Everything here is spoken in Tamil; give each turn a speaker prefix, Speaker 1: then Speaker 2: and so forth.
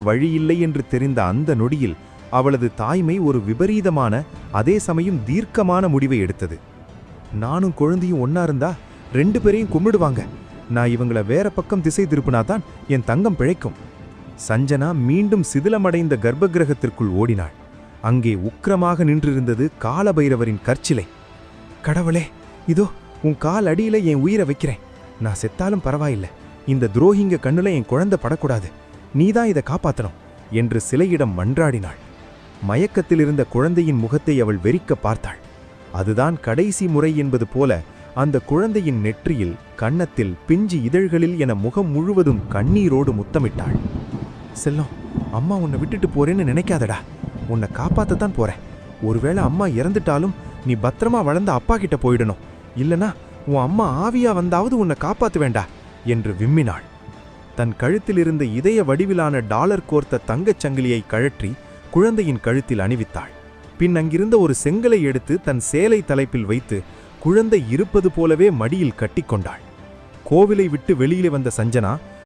Speaker 1: வழியில்லை என்று தெரிந்த அந்த நொடியில் அவளது தாய்மை ஒரு விபரீதமான அதே சமயம் தீர்க்கமான முடிவை எடுத்தது. நானும் குழந்தையும் ஒன்னா இருந்தா 2 பேரையும் கும்பிடுவாங்க. நான் இவங்கள வேற பக்கம் திசை திருப்பினாதான் என் தங்கம் பிழைக்கும். சஞ்சனா மீண்டும் சிதிலமடைந்த கர்ப்பகிரகத்திற்குள் ஓடினாள். அங்கே உக்கிரமாக நின்றிருந்தது காலபைரவரின் கற்சிலை. கடவுளே, இதோ உன் கால் அடியில என் உயிரை வைக்கிறேன். நான் செத்தாலும் பரவாயில்லை, இந்த துரோகிங்க கண்ணுல என் குழந்தை படக்கூடாது. நீதான் இதை காப்பாத்தணும் என்று சிலையிடம் மன்றாடினாள். மயக்கத்தில் இருந்த குழந்தையின் முகத்தை அவள் வெறிக்க பார்த்தாள். அதுதான் கடைசி முறை என்பது போல அந்த குழந்தையின் நெற்றியில், கன்னத்தில், பிஞ்சு இதழ்களில் என முகம் முழுவதும் கண்ணீரோடு முத்தமிட்டாள். செல்லம், அம்மா உன்னை விட்டுட்டு போறேன்னு நினைக்காதடா. உன்னை காப்பாத்தத்தான் போறேன். ஒருவேளை அம்மா இறந்துட்டாலும் நீ பத்திரமா வளர்ந்த அப்பா கிட்ட போயிடணும். இல்லனா உன் அம்மா ஆவியா வந்தாவது உன்னை காப்பாத்து வேண்டா என்று விம்மினாள். தன் கழுத்தில் இருந்த இதய வடிவிலான டாலர் கோர்த்த தங்கச் சங்கிலியை கழற்றி குழந்தையின் கழுத்தில் அணிவித்தாள். பின் அங்கிருந்த ஒரு செங்கலை எடுத்து தன் சேலை தலைப்பில் வைத்து குழந்தை இருப்பது போலவே மடியில் கட்டிக்கொண்டாள். கோவிலை விட்டு வெளியிலே வந்த சஞ்சனா